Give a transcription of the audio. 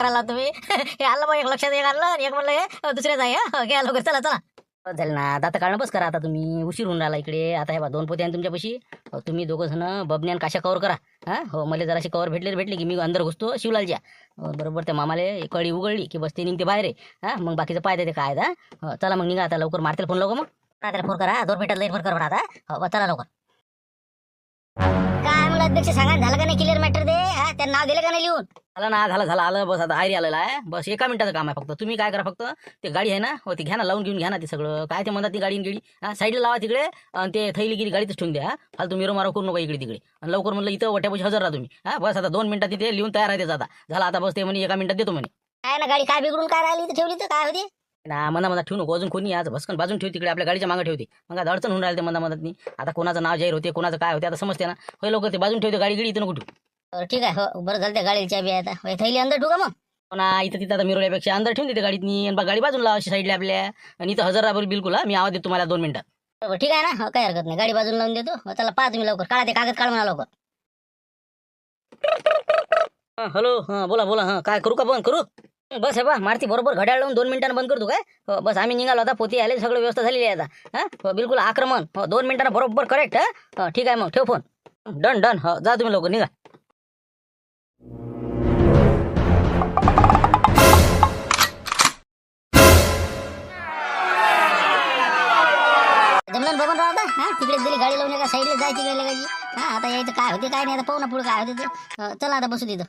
करायला तुम्ही हे आलं मग एक लक्षात एक आणलं आणि एक म्हणलं हे दुसऱ्याच आहे हं. घ्या लवकर चला चला. बस झालं ना दात काढणं बस करा आता तुम्ही उशीर होऊन राहिला इकडे. आता हे बा 2 पोते आहे तुमच्यापाशी. तुम्ही दोघं जण बबन्यान काशा कवर करा. हा हो मला जराशी कवर भेटले की मी अंदर घुसतो शिवलालच्या. बरोबर त्या मामाले कडी उघडली की बस ते निघते बाहेर आहे. हा मग बाकीचं पाय देते काय चला मग निघा आता लवकर मारतील फोन लवकर मग. त्याला फोन करा 2 मिनिटात लाईन फोन करा आता. हो चला लवकर. काय मला अध्यक्ष सांगा झालं का नाही क्लिअर मॅटर दे. हा त्यांना नाव दिलं का नाही लिहून. झालं आलं बस आता आयरी आलेला आहे. बस 1 मिनिटाचं काम आहे फक्त. तुम्ही काय करा फक्त ते गाडी आहे ना हो ती घ्या ना लावून घेऊन घ्या ना ते सगळं काय ते म्हणतात ती गाडी गिडी. हा साईडला लावा तिकडे आणि ते थैली गिरी गाडीतच ठेवून द्या. फालतू मिरो मारो करू नका इकडे तिकडे. आणि लवकर म्हणलं इथं वट्यापाशी हजर राहा तुम्ही. हा बस आता 2 मिनिटात तिथे लिहून तयार आहे त्याचा आता. झाला आता बस ते म्हणे 1 मिनिटात देतो म्हणे. काय ना गाडी काय बिघडून काय राहिली ठेवली तर काय होती ना मधा ठेवू नको. अजून कोणी आज भस्कन बाजून ठेव तिकडे आपल्या गाडीच्या मागे ठेवते. मग आता अडचण होऊन राहिली ते मधामधातनी. आता कोणाचं नाव जाहीर होते कोणाचं काय होते आता समजते ना. होय लवकर ते बाजून ठेवते गाडी गिडी इथं नको ठेवू. ठीक आहे हो बरं झालं त्या गाडीची चाबी आहे आता थैली अंदर ठेवू का मग. ना इथं तिथं आता मिरवल्यापेक्षा अंदर ठेवून देते गाडीतनी आणि गाडी बाजूला लावा अशी साईडला आपल्या. आणि इथं हजर राहा बिलकुल. मी आवाज देतो तुम्हाला 2 मिनिटात. बरोबर ठीक आहे ना काही हरकत नाही गाडी बाजूला लावून देतो. चला पाहा तुम्ही लवकर काढा ते कागद काढ म्हणा लवकर. हॅलो हां बोला हां काय करू का बंद करू. बस आहे बा मारती बरोबर घड्याळ लावून 2 मिनिटांना बंद करतो काय. हो बस आम्ही निघालो आता पोती आले सगळं व्यवस्था झालेली आहे आता. हा बिलकुल आक्रमण हो 2 मिनिटांना बरोबर करेक्ट. हा ठीक आहे मग ठेव फोन. डन हो जा तुम्ही लवकर निघा. जमलं बघून राहता हा तिकडे दिली गाडी लावून एका साईडला जायची गाडी लागायची. हा आता यायचं काय होते काय नाही आता पाहू ना पुढे काय होते ते. चला आता बसू तिथं.